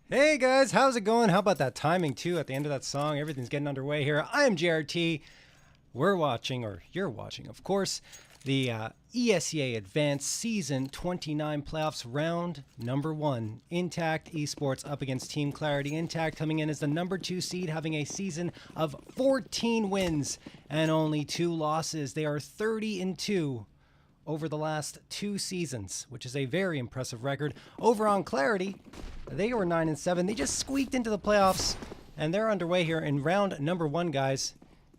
Hey guys, how's it going? How about that timing too at the end of that song? Everything's getting underway here. I'm JRT. We're watching, or you're watching, of course, the ESEA Advanced Season 29 Playoffs Round Number 1. Intact Esports up against Team Clarity. Intact coming in as the number 2 seed, having a season of 14 wins and only 2 losses. They are 30-2 over the last 2 seasons, which is a very impressive record. Over on Clarity, they were 9-7. They just squeaked into the playoffs, and they're underway here in round number 1, guys.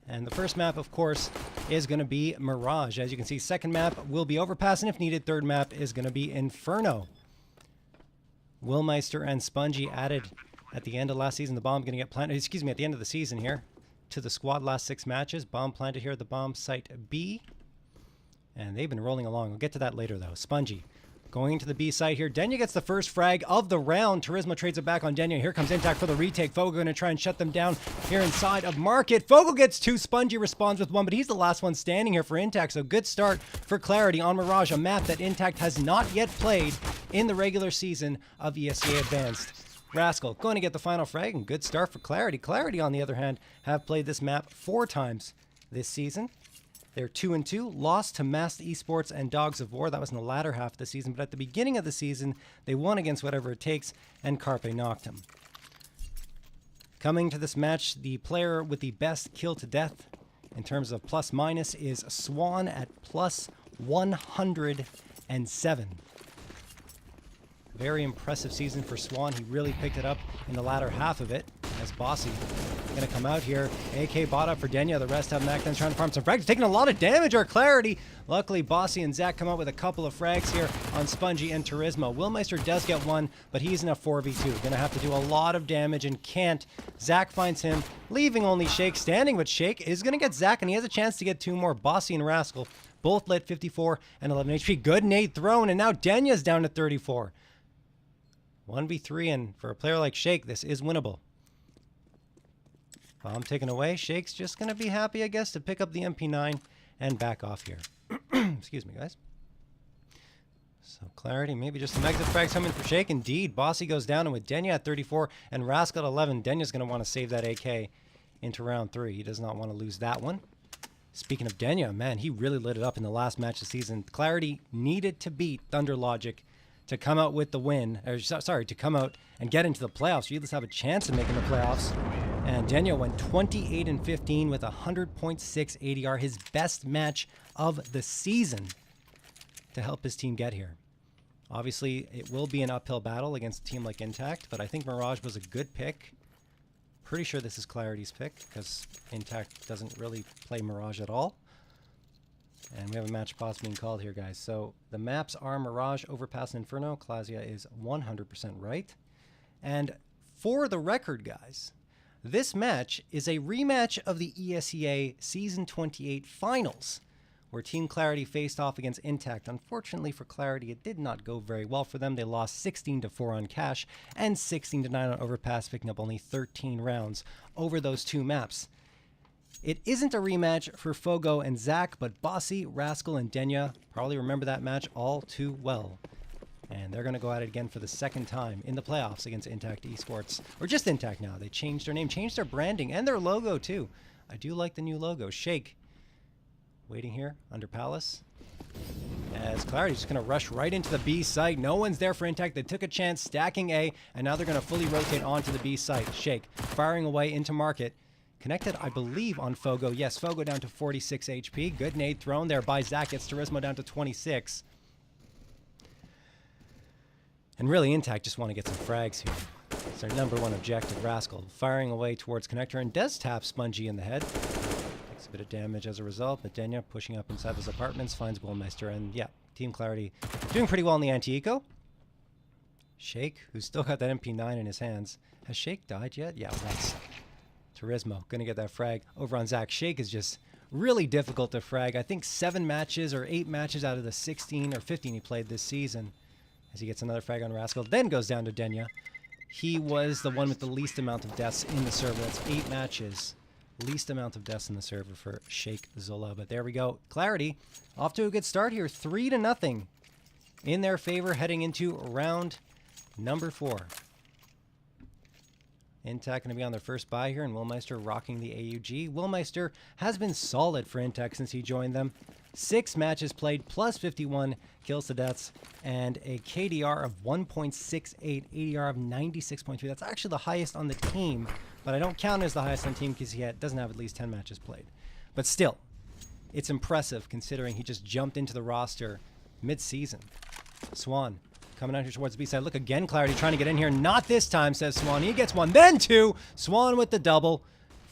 And the first map, of course, is going to be Mirage. As you can see, second map will be Overpass, and if needed, third map is going to be Inferno. Willmeister and Spongy added at the end of last season. The bomb going to get planted, at the end of the season here, to the squad last 6 matches. Bomb planted here at the bomb site B. And they've been rolling along. We'll get to that later, though. Spongy going to the B side here. Denya gets the first frag of the round. Turismo trades it back on Denya. Here comes iNTACT for the retake. Fogo going to try and shut them down here inside of Market. Fogo gets 2. Spongy responds with 1, but he's the last one standing here for iNTACT. So good start for Clarity on Mirage, a map that iNTACT has not yet played in the regular season of ESEA Advanced. Rascal going to get the final frag, and good start for Clarity. Clarity, on the other hand, have played this map 4 times this season. They're 2-2, lost to Masked Esports and Dogs of War. That was in the latter half of the season, but at the beginning of the season, they won against Whatever It Takes, and Carpe knocked them. Coming to this match, the player with the best kill to death in terms of plus minus is Swan at plus 107. Very impressive season for Swan. He really picked it up in the latter half of it, as Bossy going to come out here. AK bought up for Denya. The rest have Mac trying to farm some frags. Taking a lot of damage, our Clarity. Luckily, Bossy and Zach come out with a couple of frags here on Spongy and Turismo. Willmeister does get 1, but he's in a 4v2. Going to have to do a lot of damage and can't. Zach finds him, leaving only Shake standing, but Shake is going to get Zach, and he has a chance to get 2 more. Bossy and Rascal both lit 54 and 11 HP. Good nade thrown, and now Denya's down to 34. 1v3, and for a player like Shake, this is winnable. Bomb taken away. Shake's just going to be happy, I guess, to pick up the MP9 and back off here. Excuse me, guys. So Clarity, maybe just some exit frags coming for Shake. Indeed, Bossy goes down, and with Denya at 34 and Rascal at 11, Denya's going to want to save that AK into round 3. He does not want to lose that one. Speaking of Denya, man, he really lit it up in the last match of the season. Clarity needed to beat Thunder Logic to come out with the win, or sorry, to come out and get into the playoffs. You at least have a chance of making the playoffs. And Denya went 28-15 with 100.6 ADR, his best match of the season, to help his team get here. Obviously, it will be an uphill battle against a team like iNTACT, but I think Mirage was a good pick. Pretty sure this is Clarity's pick, because iNTACT doesn't really play Mirage at all. And we have a match pause being called here, guys. So the maps are Mirage, Overpass, and Inferno. Clausia is 100% right. And for the record, guys, this match is a rematch of the ESEA Season 28 Finals, where Team Clarity faced off against iNTACT. Unfortunately for Clarity, it did not go very well for them. They lost 16-4 on Cash and 16-9 on Overpass, picking up only 13 rounds over those 2 maps. It isn't a rematch for Fogo and Zach, but Bossy, Rascal, and Denya probably remember that match all too well. And they're going to go at it again for the 2nd time in the playoffs against iNTACT Esports. Or just iNTACT now. They changed their name, changed their branding, and their logo too. I do like the new logo. Shake. Waiting here under Palace. As Clarity's just going to rush right into the B site. No one's there for iNTACT. They took a chance stacking A, and now they're going to fully rotate onto the B site. Shake firing away into Market. Connected, I believe, on Fogo. Yes, Fogo down to 46 HP. Good nade thrown there by Zach. Gets Turismo down to 26. And really, iNTACT just want to get some frags here. It's their number 1 objective. Rascal firing away towards Connector and does tap Spongy in the head. Takes a bit of damage as a result, but Denya pushing up inside his apartments finds Willmeister. And yeah, Team Clarity doing pretty well in the anti-eco. Shake, who's still got that MP9 in his hands. Has Shake died yet? Yeah, once. Turismo going to get that frag over on Zach. Shake is just really difficult to frag. I think 7 matches or 8 matches out of the 16 or 15 he played this season. As he gets another frag on Rascal, then goes down to Denya. He was the one with the least amount of deaths in the server. That's 8 matches. Least amount of deaths in the server for Shake Zola. But there we go. Clarity off to a good start here. 3-0 in their favor heading into round number 4. iNTACT going to be on their first bye here, and Willmeister rocking the AUG. Willmeister has been solid for iNTACT since he joined them. 6 matches played, plus 51 kills to deaths, and a KDR of 1.68, ADR of 96.3. That's actually the highest on the team, but I don't count it as the highest on the team because he doesn't have at least 10 matches played. But still, it's impressive considering he just jumped into the roster mid-season. Swan coming out here towards the B-side. Look again, Clarity trying to get in here. Not this time, says Swan. He gets one, then two. Swan with the double.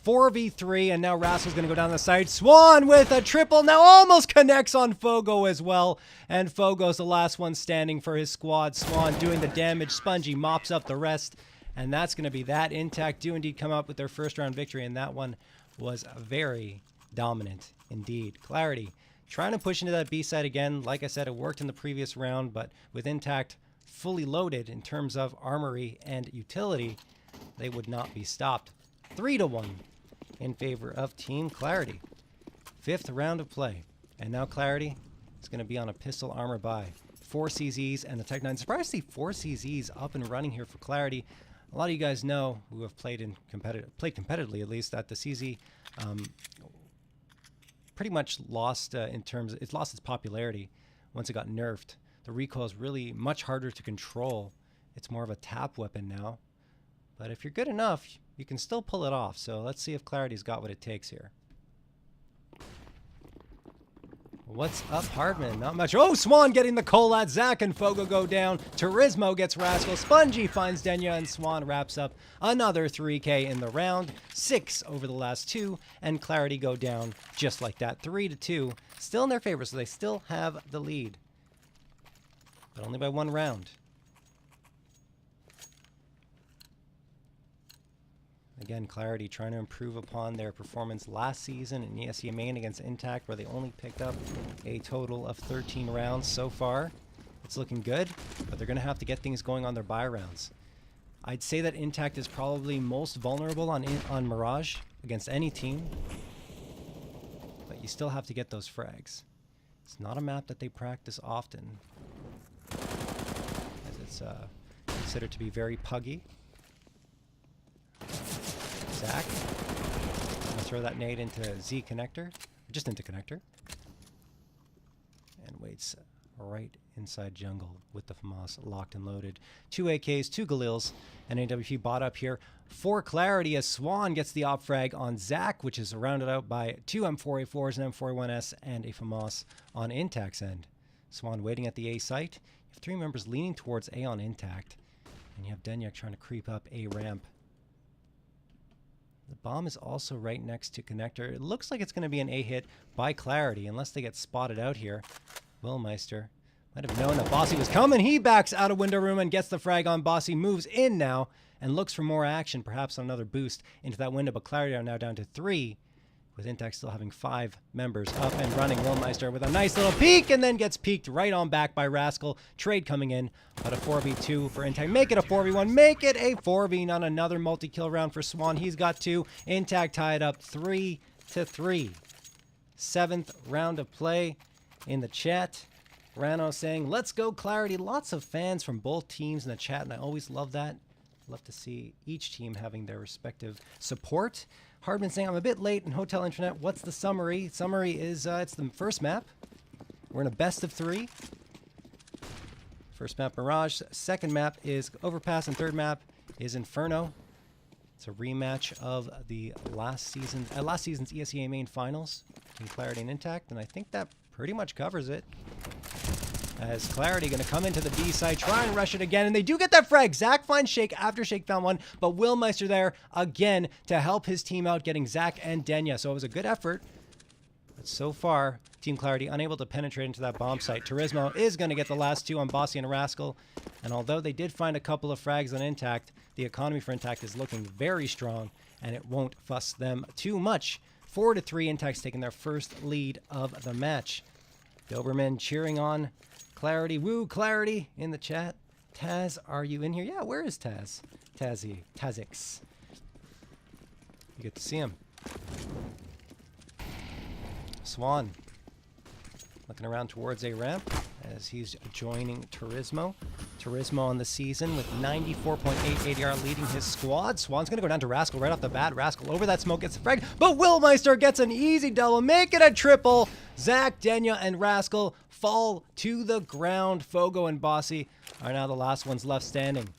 4v3, and now Rascal's going to go down the side. Swan with a triple. Now almost connects on Fogo as well. And Fogo's the last one standing for his squad. Swan doing the damage. Spongy mops up the rest. And that's going to be that. iNTACT do indeed come up with their first round victory, and that one was very dominant indeed. Clarity trying to push into that B-side again. Like I said, it worked in the previous round, but with iNTACT fully loaded in terms of armory and utility, they would not be stopped. 3-1 in favor of Team Clarity. 5th round of play. And now Clarity is going to be on a pistol armor buy. 4 CZs and the Tech 9. Surprised to see 4 CZs up and running here for Clarity. A lot of you guys know, who have played competitively at least, that the CZ pretty much lost it lost its popularity once it got nerfed. The recoil is really much harder to control. It's more of a tap weapon now. But if you're good enough, you can still pull it off. So let's see if Clarity's got what it takes here. What's up, Hardman? Not much. Oh, Swan getting the Collat. Zach and Fogo go down. Turismo gets Rascal. Spongy finds Denya, and Swan wraps up another 3K in the round. 6 over the last 2, and Clarity go down just like that. 3-2. Still in their favor, so they still have the lead. But only by 1 round. Again, Clarity trying to improve upon their performance last season in ESEA main against iNTACT, where they only picked up a total of 13 rounds so far. It's looking good, but they're going to have to get things going on their bye rounds. I'd say that iNTACT is probably most vulnerable on Mirage against any team, but you still have to get those frags. It's not a map that they practice often, as it's considered to be very puggy. Zach, I'm going to throw that nade into Z connector, just into connector, and waits right inside jungle with the FAMAS locked and loaded. 2 AKs, 2 Galils, and AWP bot up here for Clarity as Swan gets the op frag on Zach, which is rounded out by 2 M4A4s, an M4A1S, and a FAMAS on iNTACT's end. Swan waiting at the A site. You have 3 members leaning towards A on iNTACT, and you have Denyak trying to creep up A ramp. The bomb is also right next to connector. It looks like it's going to be an A hit by Clarity, unless they get spotted out here. Willmeister might have known that Bossy was coming. He backs out of window room and gets the frag on Bossy. Moves in now and looks for more action, perhaps on another boost into that window. But Clarity are now down to 3, with iNTACT still having 5 members up and running. Willmeister with a nice little peek, and then gets peeked right on back by Rascal. Trade coming in, but a 4v2 for iNTACT. Make it a 4v1. Make it a 4v on another multi-kill round for Swan. He's got 2. iNTACT tied up 3-3. 7th round of play in the chat. Rano saying, let's go Clarity. Lots of fans from both teams in the chat, and I always love that. Love to see each team having their respective support. Hardman saying, I'm a bit late in Hotel Internet. What's the summary? Summary is, it's the first map. We're in a best of 3. First map, Mirage. Second map is Overpass, and third map is Inferno. It's a rematch of the last season's ESEA main finals between Clarity and iNTACT, and I think that pretty much covers it. As Clarity going to come into the B side, try and rush it again, and they do get that frag. Zach finds Shake after Shake found one, but Willmeister there again to help his team out, getting Zach and Denya. So it was a good effort, but so far, Team Clarity unable to penetrate into that bomb site. Turismo is going to get the last 2 on Bossy and Rascal, and although they did find a couple of frags on iNTACT, the economy for iNTACT is looking very strong, and it won't fuss them too much. 4-3, iNTACT's taking their first lead of the match. Doberman cheering on Clarity. Woo, Clarity in the chat. Taz, are you in here? Yeah, where is Taz? Tazix. You get to see him. Swan Looking around towards a ramp as he's joining Turismo. Turismo on the season with 94.8 ADR leading his squad. Swan's going to go down to Rascal right off the bat. Rascal over that smoke gets the frag, but Willmeister gets an easy double, make it a triple. Zach, Denya, and Rascal fall to the ground. Fogo and Bossy are now the last ones left standing.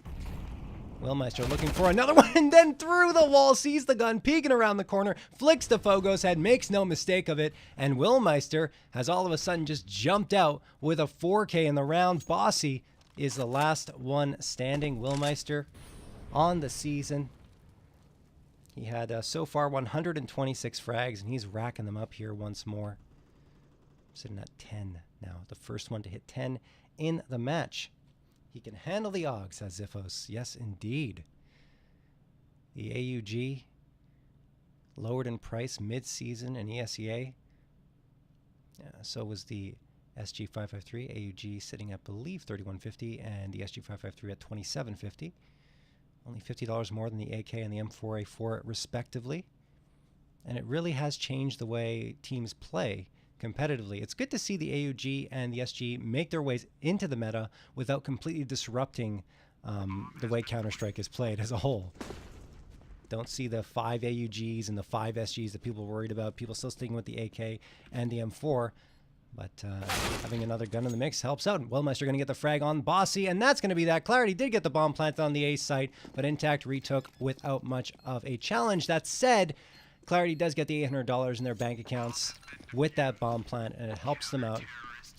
Willmeister looking for another one, and then through the wall, sees the gun, peeking around the corner, flicks to Fogo's head, makes no mistake of it, and Willmeister has all of a sudden just jumped out with a 4K in the round. Bossy is the last one standing. Willmeister on the season. He had so far 126 frags, and he's racking them up here once more. Sitting at 10 now, the first one to hit 10 in the match. He can handle the AUG, says Ziphos. Yes, indeed. The AUG lowered in price mid-season in ESEA. So was the SG553. AUG sitting at, I believe, $31.50, and the SG553 at $27.50. Only $50 more than the AK and the M4A4, respectively. And it really has changed the way teams play competitively. It's good to see the AUG and the SG make their ways into the meta without completely disrupting the way Counter-Strike is played as a whole. Don't see the 5 AUGs and the 5 SGs that people were worried about. People still sticking with the AK and the M4. But having another gun in the mix helps out. Willmeister going to get the frag on Bossy, and that's going to be that. Clarity did get the bomb planted on the A site, but iNTACT retook without much of a challenge. That said, Clarity does get the $800 in their bank accounts with that bomb plant, and it helps them out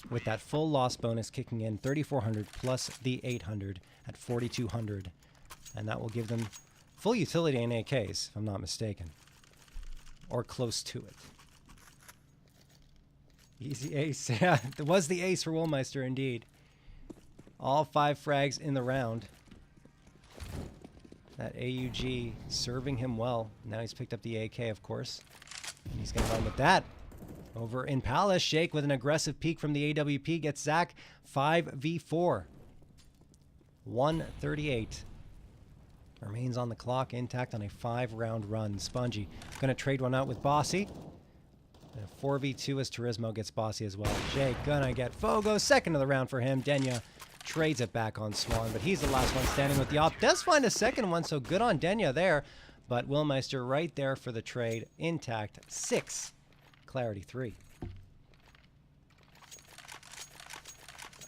with that full loss bonus kicking in, 3,400 plus the 800 at 4,200. And that will give them full utility in AKs, if I'm not mistaken. Or close to it. Easy ace. Yeah, it was the ace for Willmeister, indeed. All 5 frags in the round. That AUG serving him well. Now he's picked up the AK, of course. And he's going to run with that. Over in Palace, Shake with an aggressive peek from the AWP gets Zach 5v4. 138. Remains on the clock, iNTACT on a 5-round run. Spongy going to trade one out with Bossy. And a 4v2 as Turismo gets Bossy as well. Shake gonna get Fogo. Second of the round for him. Denya trades it back on Swan, but he's the last one standing with the op. Does find a second one, so good on Denya there. But Willmeister right there for the trade. iNTACT 6, Clarity 3.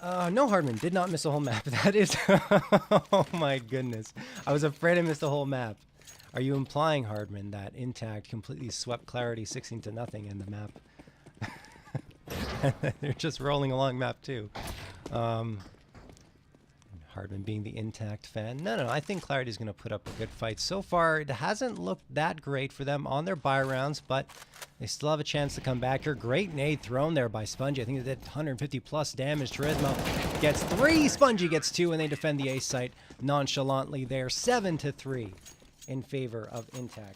No, Hardman did not miss a whole map. That is... oh my goodness. I was afraid I missed a whole map. Are you implying, Hardman, that iNTACT completely swept Clarity 16-0 in the map? They're just rolling along map 2. Hardman being the iNTACT fan. No, I think Clarity's going to put up a good fight. So far, it hasn't looked that great for them on their buy rounds, but they still have a chance to come back here. Great nade thrown there by Spongy. I think they did 150 plus damage. Turismo gets 3, Spongy gets 2, and they defend the A site nonchalantly there. 7-3 in favor of iNTACT.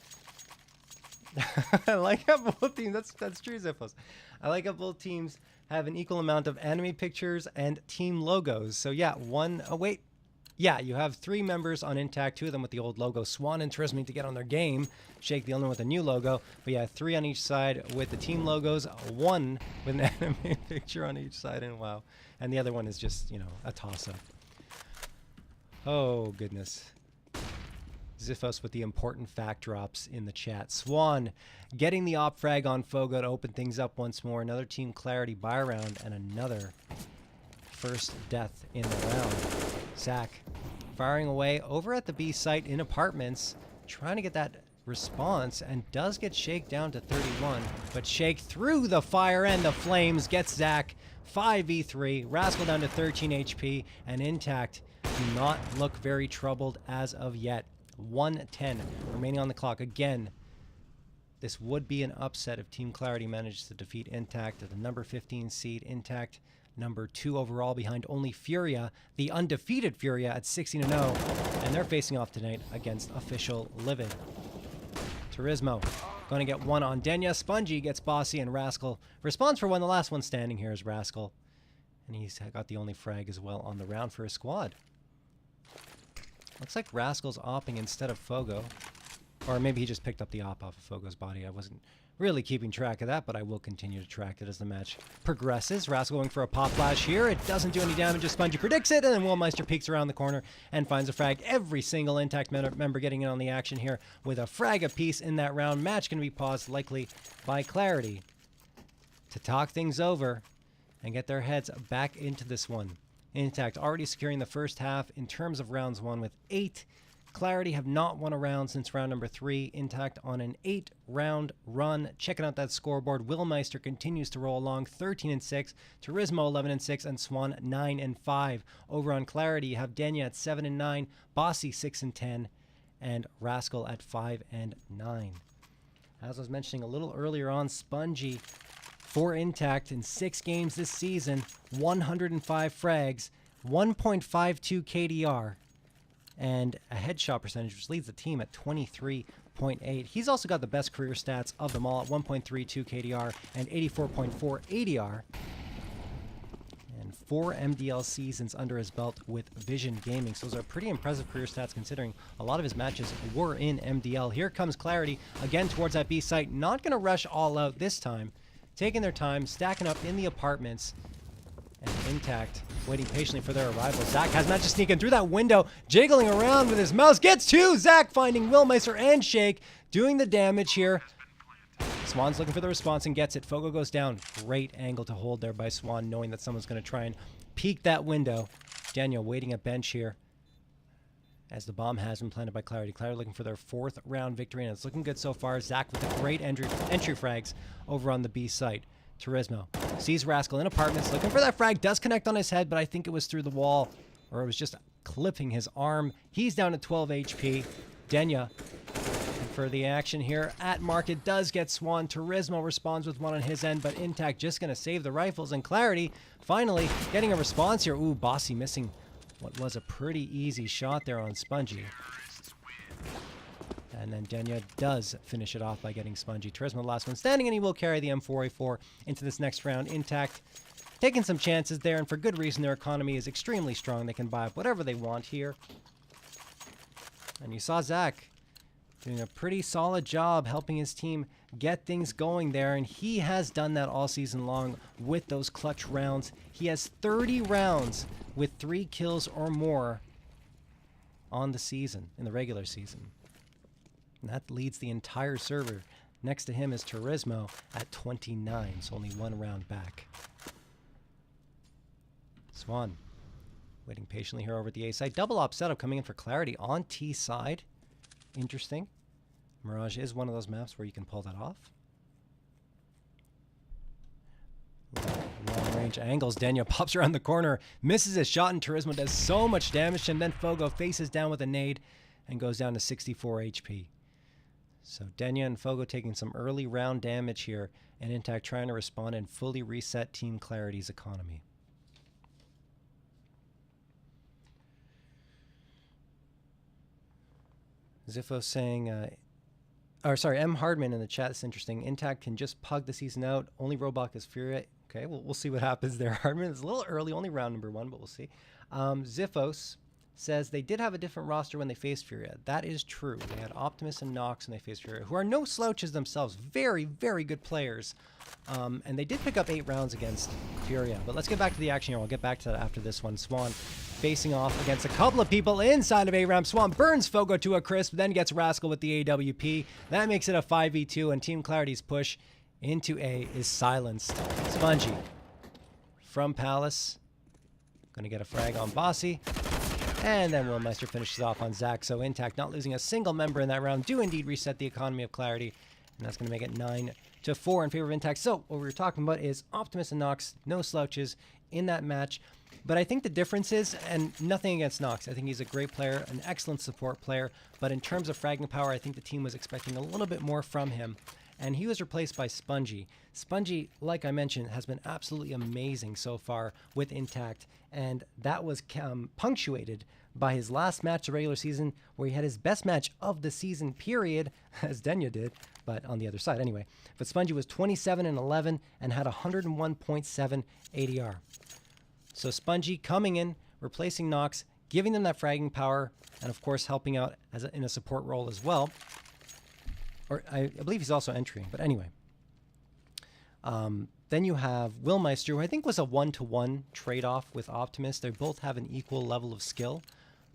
I like how both teams, that's true, Ziphos. I like how both teams have an equal amount of enemy pictures and team logos. So yeah, you have 3 members on iNTACT, 2 of them with the old logo. Swan and Turismo need to get on their game. Shake the only one with a new logo. But yeah, 3 on each side with the team logos, 1 with an enemy picture on each side, and wow. And the other one is just, a toss-up. Oh, goodness. Ziphos with the important fact drops in the chat. Swan getting the op frag on Fogo to open things up once more. Another Team Clarity buy round and another first death in the round. Zach firing away over at the B site in apartments, trying to get that response, and does get Shake down to 31. But Shake through the fire and the flames gets Zach 5v3. Rascal down to 13 HP, and iNTACT do not look very troubled as of yet. 1:10 remaining on the clock. Again, this would be an upset if Team Clarity manages to defeat iNTACT at the number 15 seed. iNTACT number 2 overall behind only Furia, the undefeated Furia at 16-0, and they're facing off tonight against Official Livid. Turismo going to get 1 on Denya. Spongy gets Bossy, and Rascal responds for 1. The last one standing here is Rascal, and he's got the only frag as well on the round for his squad. Looks like Rascal's opping instead of Fogo. Or maybe he just picked up the op off of Fogo's body. I wasn't really keeping track of that, but I will continue to track it as the match progresses. Rascal going for a pop flash here. It doesn't do any damage as Spongy predicts it, and then Willmeister peeks around the corner and finds a frag. Every single Intact member getting in on the action here with a frag apiece in that round. Match going to be paused likely by Clarity to talk things over and get their heads back into this one. Intact already securing the first half in terms of rounds won with 8. Clarity have not won a round since round number 3. Intact on an 8-round run. Checking out that scoreboard, Willmeister continues to roll along, 13-6. Turismo 11-6, and Swan 9-5. Over on Clarity, you have Denya at 7-9, Bossy 6-10, and Rascal at 5-9. As I was mentioning a little earlier on, Spongy for Intact in 6 games this season, 105 frags, 1.52 KDR. And a headshot percentage, which leads the team at 23.8. He's also got the best career stats of them all at 1.32 KDR and 84.4 ADR. And 4 MDL seasons under his belt with Vision Gaming. So those are pretty impressive career stats considering a lot of his matches were in MDL. Here comes Clarity again towards that B site. Not going to rush all out this time. Taking their time, stacking up in the apartments. And Intact waiting patiently for their arrival. Zach has managed to sneak in through that window, jiggling around with his mouse. Gets 2! Zach finding Willmeister and Shake, doing the damage here. Swan's looking for the response and gets it. Fogo goes down. Great angle to hold there by Swan, knowing that someone's going to try and peek that window. Daniel waiting at bench here as the bomb has been planted by Clarity. Clarity looking for their 4th round victory, and it's looking good so far. Zach with the great entry frags over on the B site. Turismo sees Rascal in apartments, looking for that frag, does connect on his head, but I think it was through the wall, or it was just clipping his arm. He's down to 12 HP. Denya for the action here at market does get Swan. Turismo responds with one on his end, but Intact just going to save the rifles, and Clarity finally getting a response here. Ooh, Bossy missing what was a pretty easy shot there on Spongy. And then Denya does finish it off by getting Spongy. Turismo, the last one standing, and he will carry the M4A4 into this next round. Intact taking some chances there, and for good reason. Their economy is extremely strong. They can buy up whatever they want here. And you saw Zach doing a pretty solid job helping his team get things going there, and he has done that all season long with those clutch rounds. He has 30 rounds with 3 kills or more on the season, in the regular season. And that leads the entire server. Next to him is Turismo at 29, so only 1 round back. Swan waiting patiently here over at the A side. Double op setup coming in for Clarity on T side. Interesting. Mirage is one of those maps where you can pull that off. Long range angles. Daniel pops around the corner, misses his shot, and Turismo does so much damage, and then Fogo faces down with a nade and goes down to 64 HP. So Denya and Fogo taking some early round damage here, and Intact trying to respond and fully reset Team Clarity's economy. Ziffo saying, M. Hardman in the chat, it's interesting. Intact can just pug the season out. Only Roblox is Fury. Okay, we'll see what happens there, Hardman. It's a little early, only round number 1, but we'll see. Ziffos says they did have a different roster when they faced Furia. That is true. They had Optimus and Nox when they faced Furia, who are no slouches themselves. Very, very good players. And they did pick up 8 rounds against Furia. But let's get back to the action here. I'll get back to that after this one. Swan facing off against a couple of people inside of A-Ramp. Swan burns Fogo to a crisp, then gets Rascal with the AWP. That makes it a 5v2, and Team Clarity's push into A is silenced. Spongy from Palace. Going to get a frag on Bossy. And then Willmeister finishes off on Zach. So Intact not losing a single member in that round do indeed reset the economy of Clarity. And that's going to make it 9-4 in favor of Intact. So what we were talking about is Optimus and Nox, no slouches in that match. But I think the difference is, and nothing against Nox, I think he's a great player, an excellent support player. But in terms of fragging power, I think the team was expecting a little bit more from him. And he was replaced by Spongy. Spongy, like I mentioned, has been absolutely amazing so far with Intact. And that was punctuated by his last match of regular season, where he had his best match of the season period, as Denya did, but on the other side anyway. But Spongy was 27-11 and had 101.7 ADR. So Spongy coming in, replacing Nox, giving them that fragging power, and of course helping out in a support role as well. Or I believe he's also entering. But anyway. Then you have Willmeister, who I think was a 1-to-1 trade-off with Optimus. They both have an equal level of skill.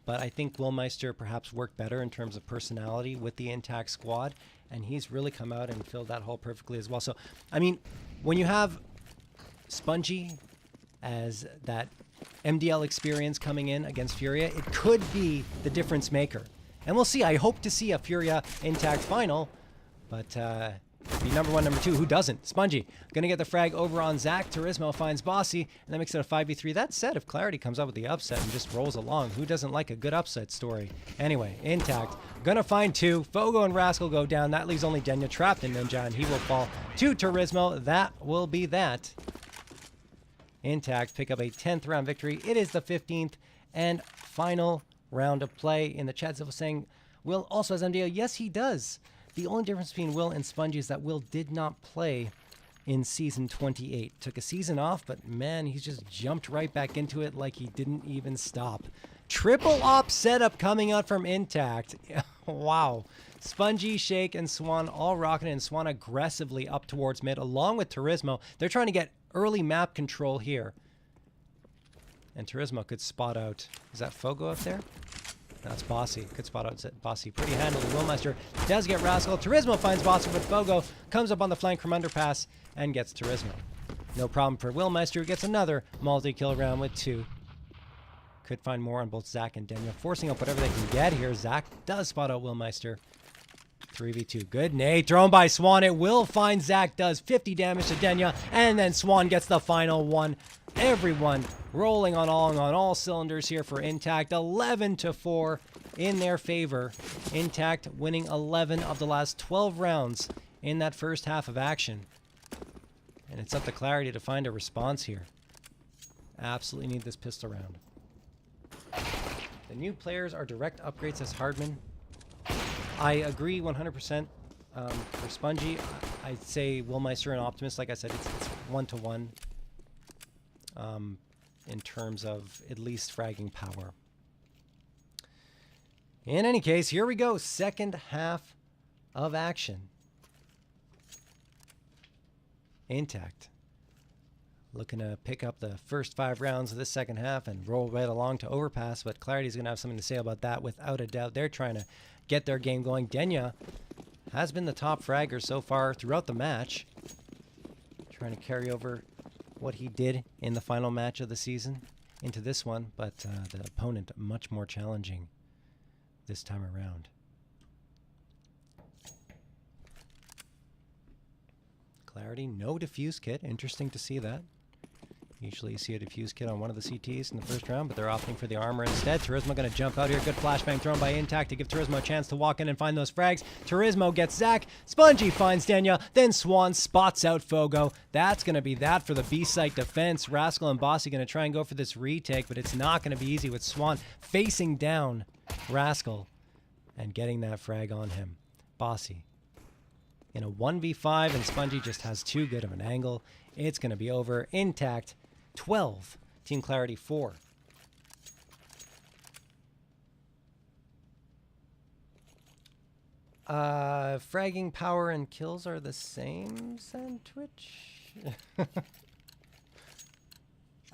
But I think Willmeister perhaps worked better in terms of personality with the INTACT squad. And he's really come out and filled that hole perfectly as well. So, I mean, when you have Spongy as that MDL experience coming in against Furia, it could be the difference maker. And we'll see. I hope to see a Furia INTACT final. But be number 1, number 2. Who doesn't? Spongy. Going to get the frag over on Zach. Turismo finds Bossy. And that makes it a 5v3. That said, if Clarity comes up with the upset and just rolls along, who doesn't like a good upset story? Anyway, INTACT. Going to find 2. Fogo and Rascal go down. That leaves only Denya trapped in Ninja, and he will fall to Turismo. That will be that. INTACT pick up a 10th round victory. It is the 15th and final round of play. In the chat, Zilva saying, Will also has MDL. Yes, he does. The only difference between Will and Spongy is that Will did not play in Season 28. Took a season off, but man, he's just jumped right back into it like he didn't even stop. Triple op setup coming out from INTACT. Wow. Spongy, Shake, and Swan all rocking it, and Swan aggressively up towards mid, along with Turismo. They're trying to get early map control here. And Turismo could spot out... Is that Fogo up there? That's Bossy. Could spot out Bossy pretty handily. Willmeister does get Rascal. Turismo finds Bossy, but Fogo comes up on the flank from underpass and gets Turismo. No problem for Willmeister, who gets another multi-kill round with 2. Could find more on both Zach and Denya, forcing up whatever they can get here. Zach does spot out Willmeister. 3v2. Good nade thrown by Swan. It will find Zach. Does 50 damage to Denya, and then Swan gets the final one. Everyone rolling on all cylinders here for INTACT. 11-4 in their favor. INTACT winning 11 of the last 12 rounds in that first half of action. And it's up to Clarity to find a response here. Absolutely need this pistol round. The new players are direct upgrades as Hardman. I agree 100%. For Spongy, I'd say Willmeister and Optimus, like I said, it's 1-to-1. In terms of at least fragging power. In any case, here we go. Second half of action. INTACT looking to pick up the first 5 rounds of this second half and roll right along to overpass, but Clarity's going to have something to say about that without a doubt. They're trying to get their game going. Denya has been the top fragger so far throughout the match. Trying to carry over what he did in the final match of the season into this one, but the opponent much more challenging this time around. Clarity, no defuse kit. Interesting to see that. Usually you see a defuse kit on one of the CTs in the first round, but they're opting for the armor instead. Turismo going to jump out here. Good flashbang thrown by INTACT to give Turismo a chance to walk in and find those frags. Turismo gets Zach. Spongy finds Denya. Then Swan spots out Fogo. That's going to be that for the B-site defense. Rascal and Bossy going to try and go for this retake, but it's not going to be easy with Swan facing down Rascal and getting that frag on him. Bossy in a 1v5, and Spongy just has too good of an angle. It's going to be over. INTACT 12, Team Clarity 4. Fragging power and kills are the same, Sandwich?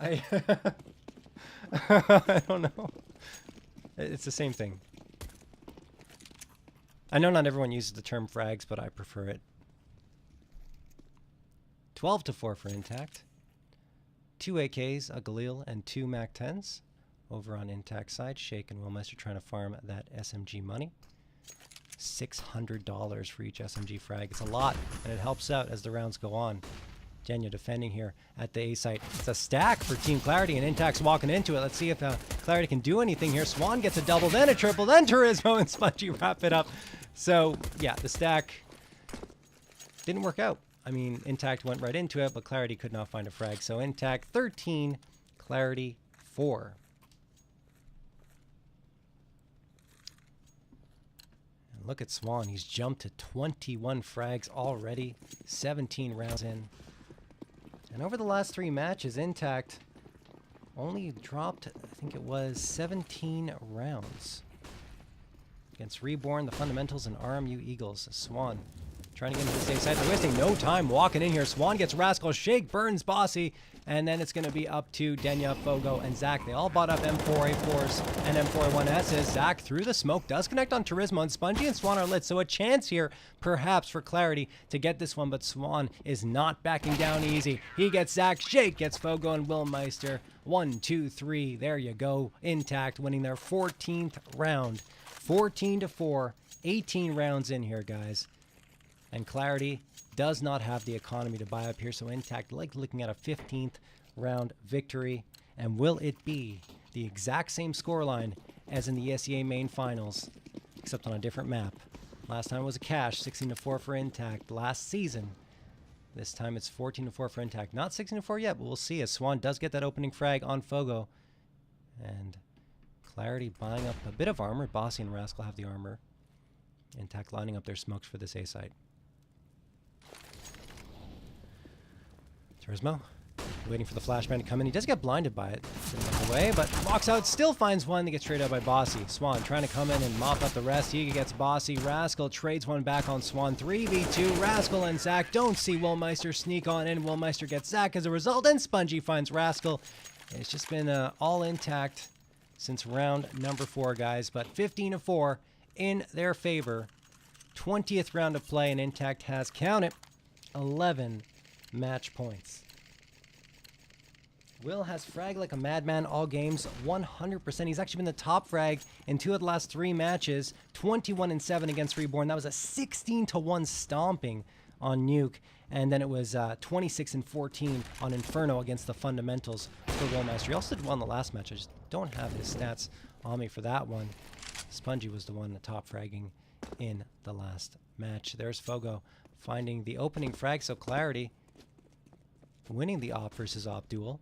I don't know. It's the same thing. I know not everyone uses the term frags, but I prefer it. 12-4 for INTACT. 2 AKs, a Galil, and 2 MAC-10s. Over on INTACT side, Shake and Willmeister trying to farm that SMG money. $600 for each SMG frag. It's a lot, and it helps out as the rounds go on. Denya defending here at the A site. It's a stack for Team Clarity, and INTACT's walking into it. Let's see if Clarity can do anything here. Swan gets a double, then a triple, then Turismo and Spongy wrap it up. So, yeah, the stack didn't work out. I mean, INTACT went right into it, but Clarity could not find a frag. So INTACT 13, Clarity 4. And look at Swan. He's jumped to 21 frags already, 17 rounds in. And over the last 3 matches, INTACT only dropped, I think it was 17 rounds. against Reborn, the Fundamentals, and RMU Eagles. Swan trying to get into the safe side. They're wasting no time walking in here. Swan gets Rascal, Shake burns Bossy, and then it's going to be up to Denya, Fogo, and Zach. They all bought up M4A4s and M4A1Ss. Zach through the smoke does connect on Turismo, and Spongy and Swan are lit, so a chance here perhaps for Clarity to get this one, but Swan is not backing down easy. He gets Zach, Shake gets Fogo and Willmeister. 1, 2, 3, there you go. iNTACT winning their 14th round. 14-4, 18 rounds in here, guys. And Clarity does not have the economy to buy up here, so iNTACT like looking at a 15th round victory. And will it be the exact same scoreline as in the ESEA main finals, except on a different map? Last time it was a cash, 16-4 for iNTACT last season. This time it's 14-4 for iNTACT. Not 16-4 yet, but we'll see as Swan does get that opening frag on Fogo. And Clarity buying up a bit of armor. Bossy and Rascal have the armor. iNTACT lining up their smokes for this A site. Turismo waiting for the flashbang to come in. He does get blinded by it. Didn't away, but walks out, still finds one. They get straight out by Bossy. Swan trying to come in and mop up the rest. He gets Bossy. Rascal trades one back on Swan. 3v2. Rascal and Zach don't see Willmeister sneak on in. Willmeister gets Zach as a result, and Spongy finds Rascal. It's just been all iNTACT since round number 4, guys, but 15-4 in their favor. 20th round of play, and iNTACT has, count it, 11 match points. Will has fragged like a madman all games, 100%. He's actually been the top frag in 2 of the last 3 matches, 21-7 against Reborn. That was a 16-1 stomping on Nuke, and then it was 26-14 on Inferno against the Fundamentals for Willmeister. He also did well in the last match. I just don't have his stats on me for that one. Spongy was the one the top fragging in the last match. There's Fogo finding the opening frag, so Clarity winning the op versus op duel.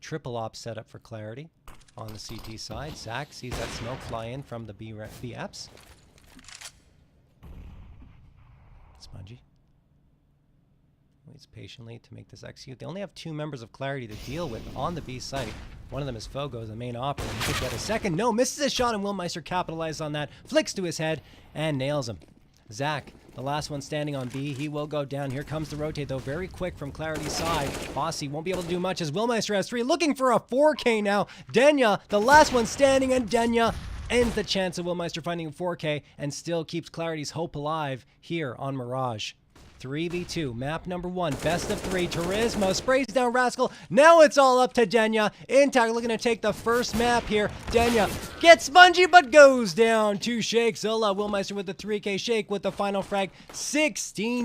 Triple op setup for Clarity on the CT side. Zach sees that smoke fly in from the B-apps. Spongy waits patiently to make this execute. They only have 2 members of Clarity to deal with on the B site. One of them is Fogo, the main operator. He could get a second. No, misses his shot, and Willmeister capitalized on that. Flicks to his head and nails him. Zach, the last one standing on B. He will go down. Here comes the rotate, though, very quick from Clarity's side. Bossy won't be able to do much as Willmeister has 3. Looking for a 4K now. Denya, the last one standing, and Denya ends the chance of Willmeister finding a 4K and still keeps Clarity's hope alive here on Mirage. 3v2, map number 1, best of 3. Turismo sprays down Rascal. Now it's all up to Denya. iNTACT looking to take the first map here. Denya gets Spongy but goes down to Shake. Zilla, Willmeister with the 3K. Shake with the final frag. 16